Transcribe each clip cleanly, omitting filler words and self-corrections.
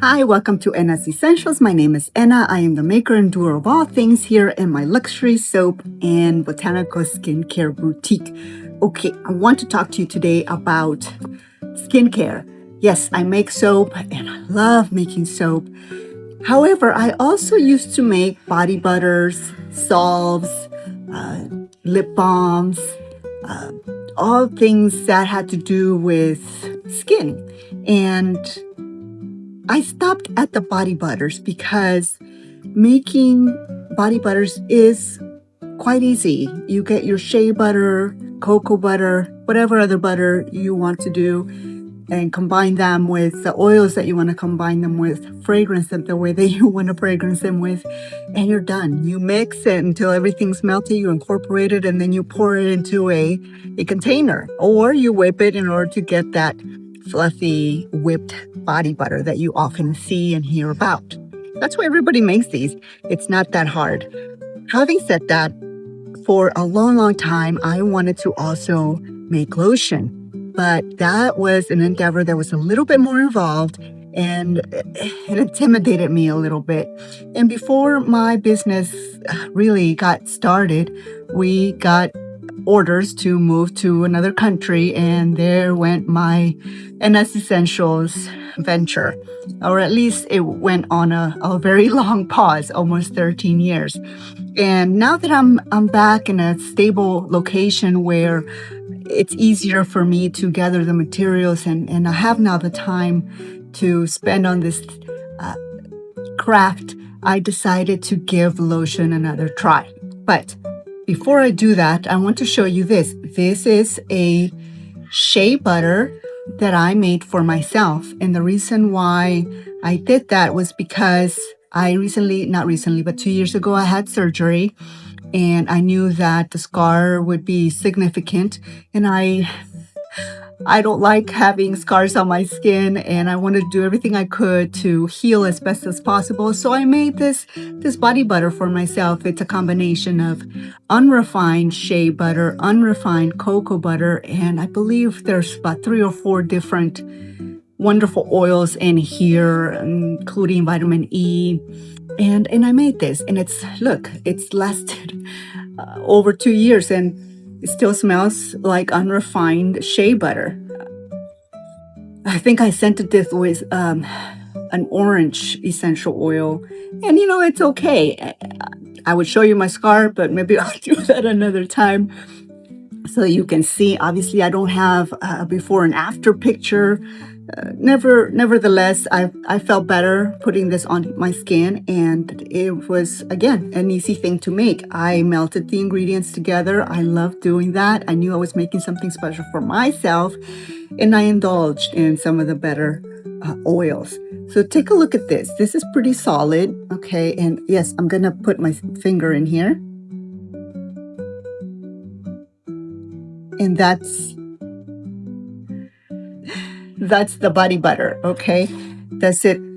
Hi, welcome to Enna's Essentials. My name is Enna. I am the maker and doer of all things here in my luxury soap and botanical skincare boutique. Okay, I want to talk to you today about skincare. Yes, I make soap and I love making soap. However, I also used to make body butters, salves, lip balms, uh, all things that had to do with skin. And I stopped at the body butters because making body butters is quite easy. You get your shea butter, cocoa butter, whatever other butter you want to do, and combine them with the oils that you want to combine them with, fragrance them the way that you want to fragrance them with, and you're done. You mix it until everything's melted, you incorporate it, and then you pour it into a container, or you whip it in order to get that fluffy whipped body butter that you often see and hear about. That's why everybody makes these. It's not that hard. Having said that, for a long, long time, I wanted to also make lotion. But that was an endeavor that was a little bit more involved and it intimidated me a little bit. And before my business really got started, we got orders to move to another country, and there went my NS Essentials venture. Or at least it went on a very long pause, almost 13 years. And now that I'm back in a stable location where it's easier for me to gather the materials and I have now the time to spend on this craft, I decided to give lotion another try. But before I do that, I want to show you this. This is a shea butter that I made for myself. And the reason why I did that was because not recently, but 2 years ago, I had surgery. And I knew that the scar would be significant. And I don't like having scars on my skin, and I wanted to do everything I could to heal as best as possible. So I made this body butter for myself. It's a combination of unrefined shea butter, unrefined cocoa butter, and I believe there's about 3 or 4 different wonderful oils in here, including vitamin E. And I made this, and it's lasted over 2 years, and it still smells like unrefined shea butter. I think I scented this with an orange essential oil, and it's okay. I would show you my scar, but maybe I'll do that another time so you can see. Obviously, I don't have a before and after picture. Nevertheless, I felt better putting this on my skin, and it was, again, an easy thing to make. I melted the ingredients together. I love doing that. I knew I was making something special for myself, and I indulged in some of the better oils. So take a look at this. This is pretty solid, okay? And yes, I'm gonna put my finger in here. And that's the body butter, okay?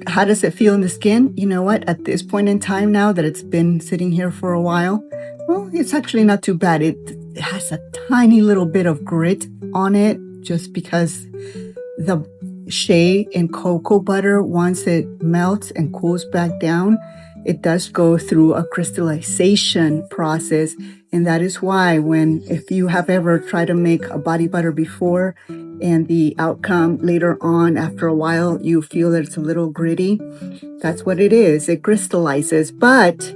How does it feel in the skin? You know what? At this point in time now that it's been sitting here for a while, well, it's actually not too bad. It has a tiny little bit of grit on it just because the shea and cocoa butter, once it melts and cools back down, it does go through a crystallization process. And that is why if you have ever tried to make a body butter before and the outcome later on, after a while, you feel that it's a little gritty, that's what it is. It crystallizes. But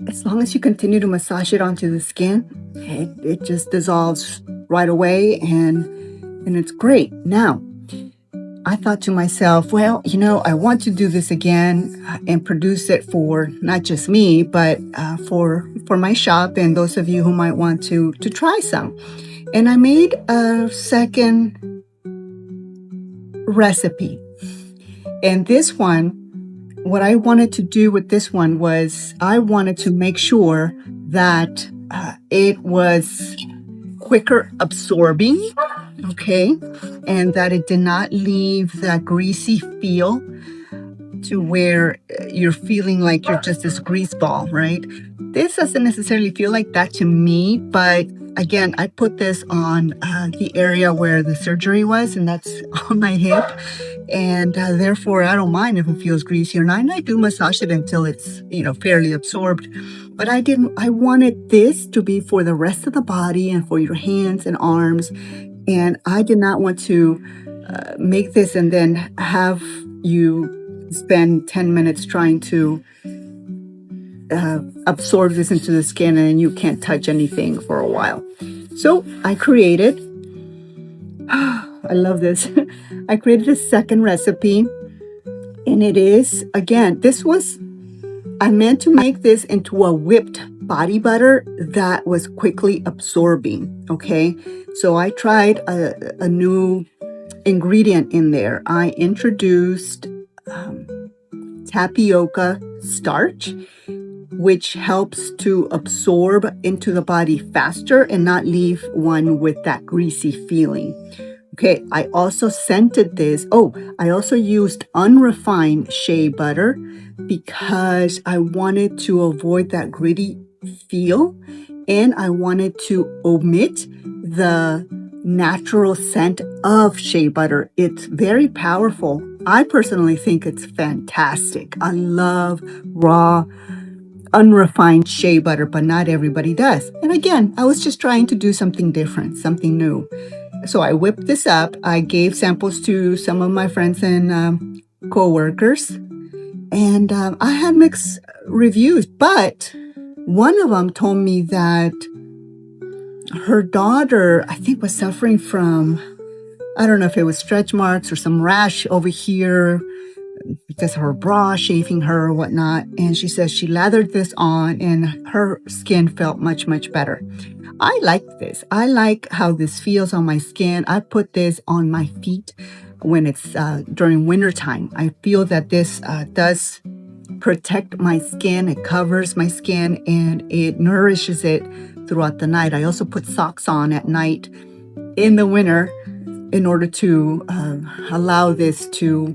as long as you continue to massage it onto the skin, it just dissolves right away, and it's great. Now, I thought to myself, well, I want to do this again and produce it for not just me, but for my shop and those of you who might want to try some. And I made a second recipe. And this one, what I wanted to do with this one was I wanted to make sure that it was quicker absorbing, okay, and that it did not leave that greasy feel to where you're feeling like you're just this grease ball, right? This doesn't necessarily feel like that to me, but again, I put this on the area where the surgery was, and that's on my hip. And therefore, I don't mind if it feels greasy or not. And I do massage it until it's, fairly absorbed. But I wanted this to be for the rest of the body and for your hands and arms. And I did not want to make this and then have you spend 10 minutes trying to absorb this into the skin and you can't touch anything for a while. So I created, I love this. I created a second recipe, and it is, again, I meant to make this into a whipped body butter that was quickly absorbing, okay? So I tried a new ingredient in there. I introduced tapioca starch, which helps to absorb into the body faster and not leave one with that greasy feeling. Okay, I also scented this. Oh, I also used unrefined shea butter because I wanted to avoid that gritty feel, and I wanted to omit the natural scent of shea butter. It's very powerful. I personally think it's fantastic. I love raw, unrefined shea butter, but not everybody does. And again, I was just trying to do something different, something new. So I whipped this up. I gave samples to some of my friends and co-workers, and I had mixed reviews, but one of them told me that her daughter, I think, was suffering from, I don't know if it was stretch marks or some rash over here because of her bra chafing her or whatnot. And she says she lathered this on and her skin felt much, much better. I like this. I like how this feels on my skin. I put this on my feet when it's during wintertime. I feel that this does protect my skin. It covers my skin and it nourishes it throughout the night. I also put socks on at night in the winter in order to allow this to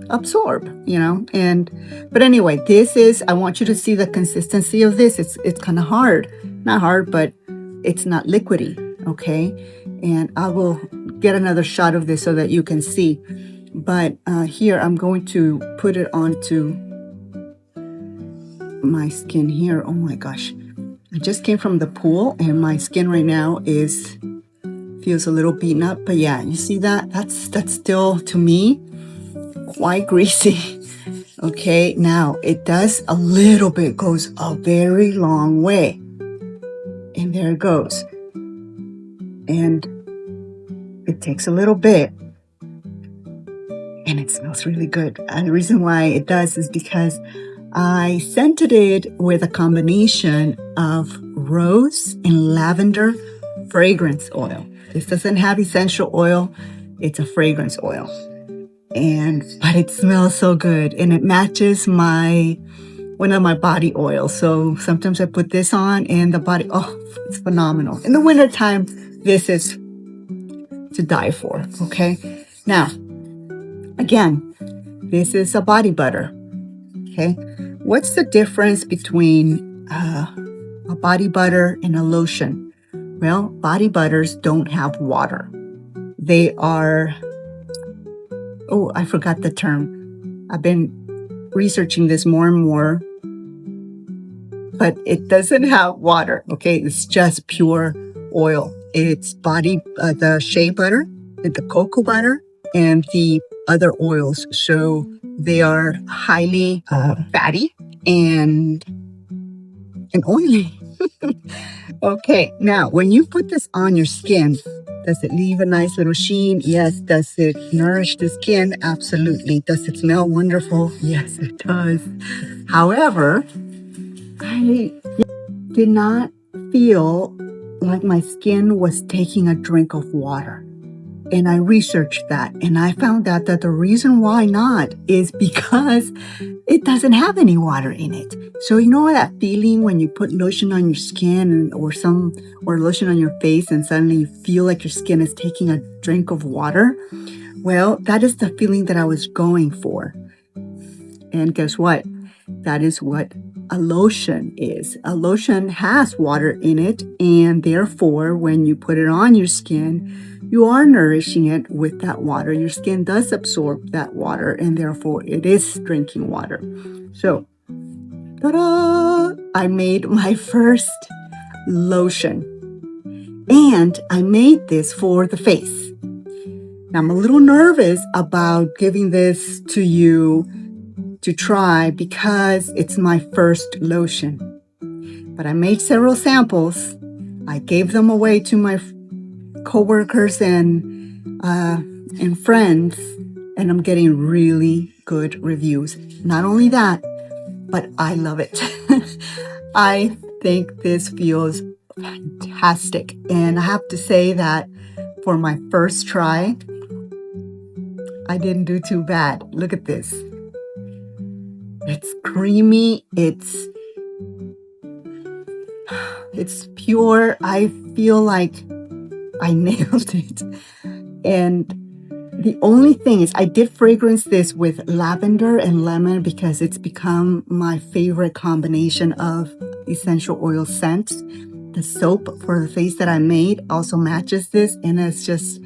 absorb, but anyway, I want you to see the consistency of this. It's kind of hard, not hard, but it's not liquidy. Okay. And I will get another shot of this so that you can see, but here I'm going to put it onto my skin here. Oh my gosh, I just came from the pool and my skin right now feels a little beaten up, but yeah, you see that's still, to me, quite greasy. Okay, now it does a little bit, goes a very long way. And there it goes. And it takes a little bit. And it smells really good. And the reason why it does is because I scented it with a combination of rose and lavender fragrance oil. This doesn't have essential oil. It's a fragrance oil. But it smells so good, and it matches one of my body oils. So sometimes I put this on and the body, it's phenomenal. In the wintertime, this is to die for, okay? Now, again, this is a body butter, okay? What's the difference between a body butter and a lotion? Well, body butters don't have water. They are... Oh, I forgot the term. I've been researching this more and more, but it doesn't have water, okay? It's just pure oil. It's the shea butter, the cocoa butter, and the other oils. So they are highly fatty and oily. Okay, now when you put this on your skin, does it leave a nice little sheen? Yes. Does it nourish the skin? Absolutely. Does it smell wonderful? Yes, it does. However, I did not feel like my skin was taking a drink of water. And I researched that, and I found out that the reason why not is because it doesn't have any water in it. So you know that feeling when you put lotion on your skin or lotion on your face and suddenly you feel like your skin is taking a drink of water? Well, that is the feeling that I was going for. And guess what? That is what a lotion is. A lotion has water in it, and therefore, when you put it on your skin, you are nourishing it with that water. Your skin does absorb that water, and therefore, it is drinking water. So, ta-da! I made my first lotion, and I made this for the face. Now, I'm a little nervous about giving this to you to try because it's my first lotion. But I made several samples. I gave them away to my coworkers and friends, and I'm getting really good reviews. Not only that, but I love it. I think this feels fantastic. And I have to say that for my first try, I didn't do too bad. Look at this. It's creamy. It's pure. I feel like I nailed it. And the only thing is I did fragrance this with lavender and lemon because it's become my favorite combination of essential oil scents. The soap for the face that I made also matches this, and it's just,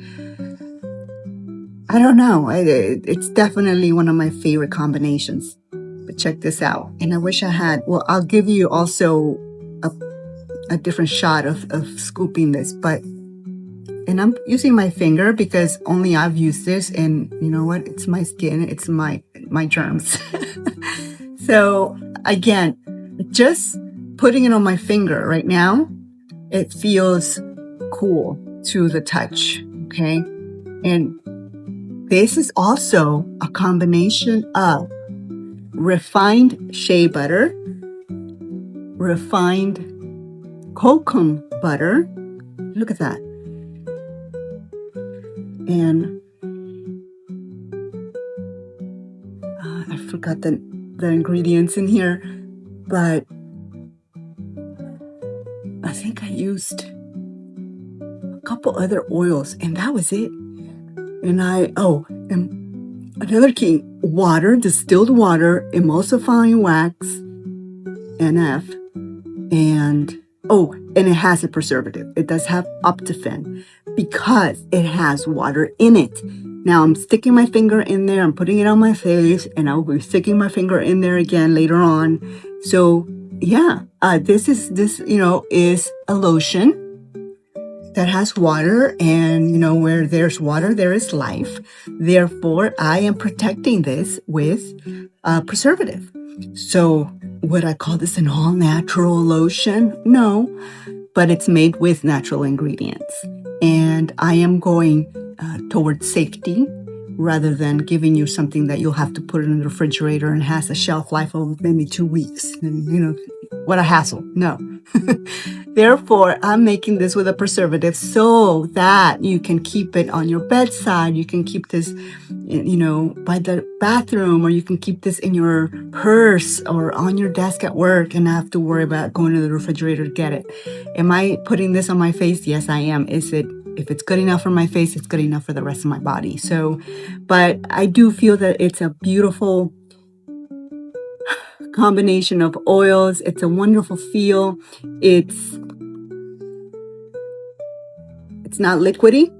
I don't know, it's definitely one of my favorite combinations. But check this out. And I wish I had, well, I'll give you also a different shot of scooping this, and I'm using my finger because only I've used this, and you know what? It's my skin, it's my germs. So again, just putting it on my finger right now, it feels cool to the touch, okay? And this is also a combination of refined shea butter, refined cocoa butter. Look at that. And I forgot the ingredients in here, but I think I used a couple other oils, and that was it. And and another key, water, distilled water, emulsifying wax, NF, and it has a preservative. It does have Optifin because it has water in it. Now I'm sticking my finger in there, I'm putting it on my face, and I'll be sticking my finger in there again later on. So yeah, this is a lotion that has water, and where there's water, there is life. Therefore, I am protecting this with preservative. So would I call this an all-natural lotion? No, but it's made with natural ingredients. And I am going towards safety rather than giving you something that you'll have to put in the refrigerator and has a shelf life of maybe 2 weeks. And, what a hassle. No. Therefore, I'm making this with a preservative so that you can keep it on your bedside. You can keep this, by the bathroom, or you can keep this in your purse or on your desk at work and not have to worry about going to the refrigerator to get it. Am I putting this on my face? Yes, I am. If it's good enough for my face, it's good enough for the rest of my body. So, but I do feel that it's a beautiful combination of oils. It's a wonderful feel. It's not liquidy,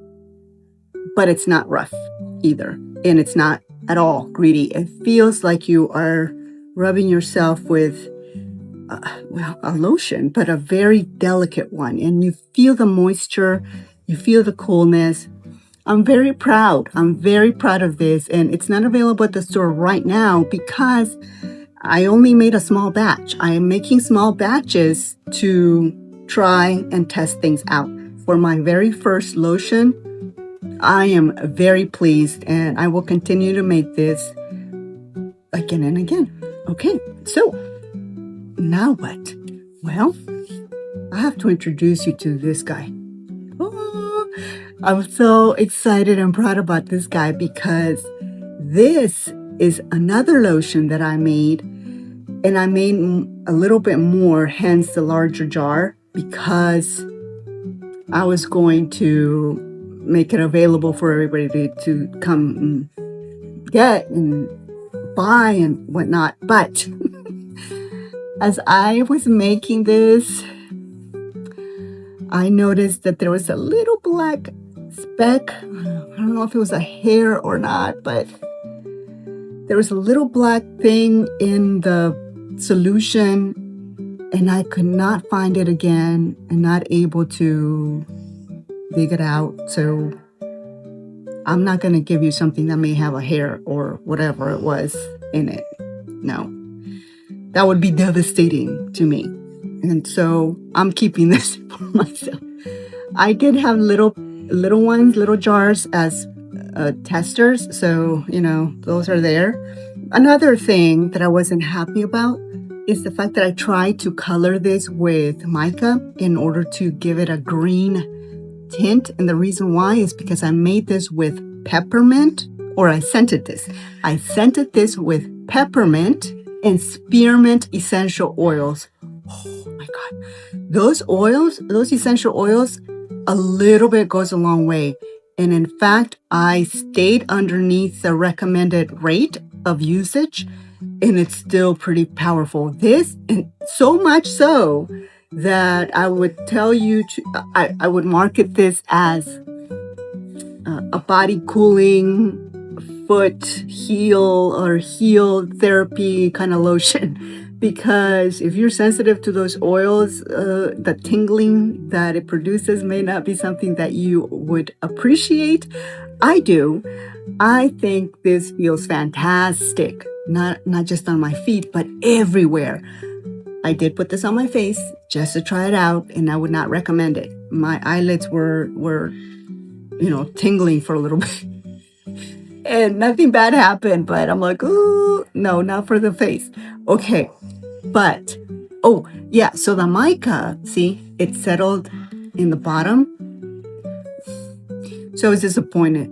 but it's not rough either. And it's not at all greedy. It feels like you are rubbing yourself with, a lotion, but a very delicate one. And you feel the moisture, you feel the coolness. I'm very proud. I'm very proud of this. And it's not available at the store right now because I only made a small batch. I am making small batches to try and test things out. For my very first lotion, I am very pleased, and I will continue to make this again and again. Okay, so now what? Well, I have to introduce you to this guy. Oh, I'm so excited and proud about this guy because this is another lotion that I made, and I made a little bit more, hence the larger jar, because I was going to make it available for everybody to come and get and buy and whatnot. But As I was making this, I noticed that there was a little black speck. I don't know if it was a hair or not, but there was a little black thing in the solution, and I could not find it again and not able to dig it out. So I'm not going to give you something that may have a hair or whatever it was in it. No, that would be devastating to me. And so I'm keeping this for myself. I did have little ones, little jars as testers. So, those are there. Another thing that I wasn't happy about is the fact that I tried to color this with mica in order to give it a green tint. And the reason why is because I made this with peppermint, or I scented this. I scented this with peppermint and spearmint essential oils. Oh my God. Those oils, those essential oils, a little bit goes a long way. And in fact, I stayed underneath the recommended rate of usage, and it's still pretty powerful. This, and so much so that I would tell you I would market this as a body cooling foot heel therapy kind of lotion, because if you're sensitive to those oils, the tingling that it produces may not be something that you would appreciate. I do. I think this feels fantastic, not just on my feet, but everywhere. I did put this on my face just to try it out, and I would not recommend it. My eyelids were tingling for a little bit. And nothing bad happened, but I'm like, ooh, no, not for the face. Okay, but, oh, yeah, so the mica, see, it settled in the bottom. So I was disappointed.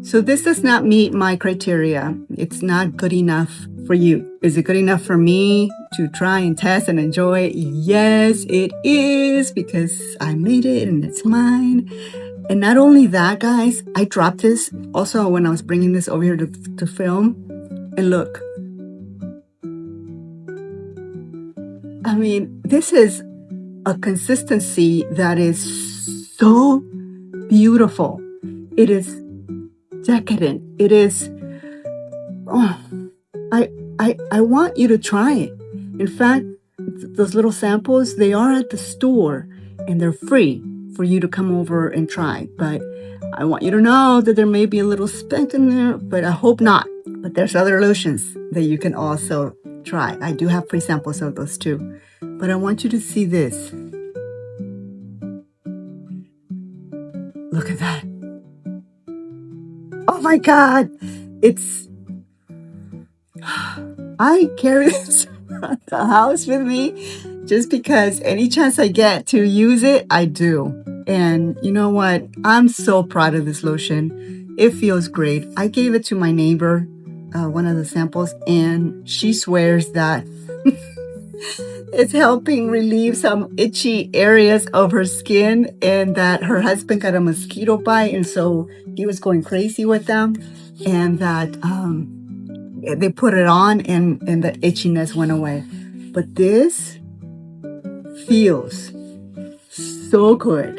So this does not meet my criteria. It's not good enough for you. Is it good enough for me to try and test and enjoy it? Yes, it is, because I made it and it's mine. And not only that, guys, I dropped this also when I was bringing this over here to film. And look, I mean, this is a consistency that is so beautiful. It is decadent. It is, I want you to try it. In fact, those little samples, they are at the store and they're free for you to come over and try. But I want you to know that there may be a little speck in there, but I hope not. But there's other lotions that you can also try. I do have free samples of those too. But I want you to see this. Look at that. Oh my God. I carry this around the house with me just because any chance I get to use it, I do. And you know what? I'm so proud of this lotion. It feels great. I gave it to my neighbor, one of the samples, and she swears that it's helping relieve some itchy areas of her skin, and that her husband got a mosquito bite, and so he was going crazy with them, and that they put it on and the itchiness went away. But this feels so good.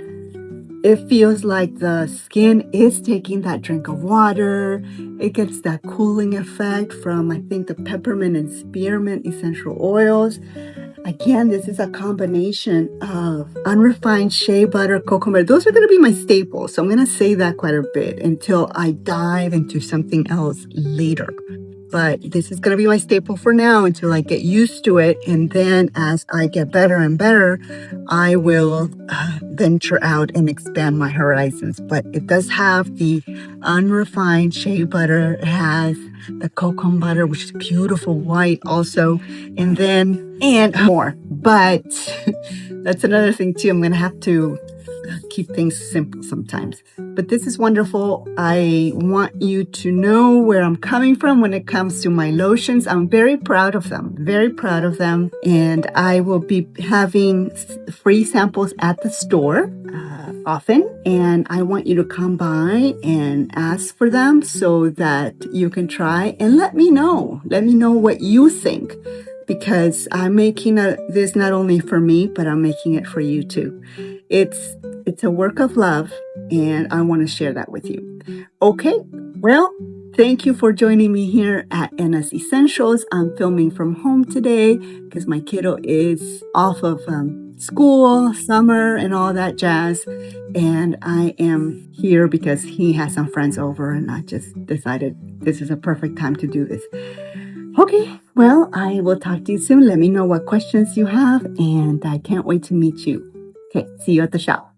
It feels like the skin is taking that drink of water. It gets that cooling effect from, I think, the peppermint and spearmint essential oils. Again, this is a combination of unrefined shea butter, cocoa butter. Those are going to be my staples. So I'm going to say that quite a bit until I dive into something else later. But this is going to be my staple for now until I get used to it. And then as I get better and better, I will venture out and expand my horizons. But it does have the unrefined shea butter. It has the cocoa butter, which is beautiful white also. And more. But that's another thing too. I'm going to have to keep things simple sometimes. But this is wonderful. I want you to know where I'm coming from when it comes to my lotions. I'm very proud of them, very proud of them. And I will be having free samples at the store often. And I want you to come by and ask for them so that you can try and let me know. Let me know what you think. because I'm making this not only for me, but I'm making it for you too. It's a work of love, and I want to share that with you. Okay, well, thank you for joining me here at NS Essentials. I'm filming from home today because my kiddo is off of school, summer, and all that jazz. And I am here because he has some friends over, and I just decided this is a perfect time to do this. Okay, well, I will talk to you soon. Let me know what questions you have, and I can't wait to meet you. Okay, see you at the shop.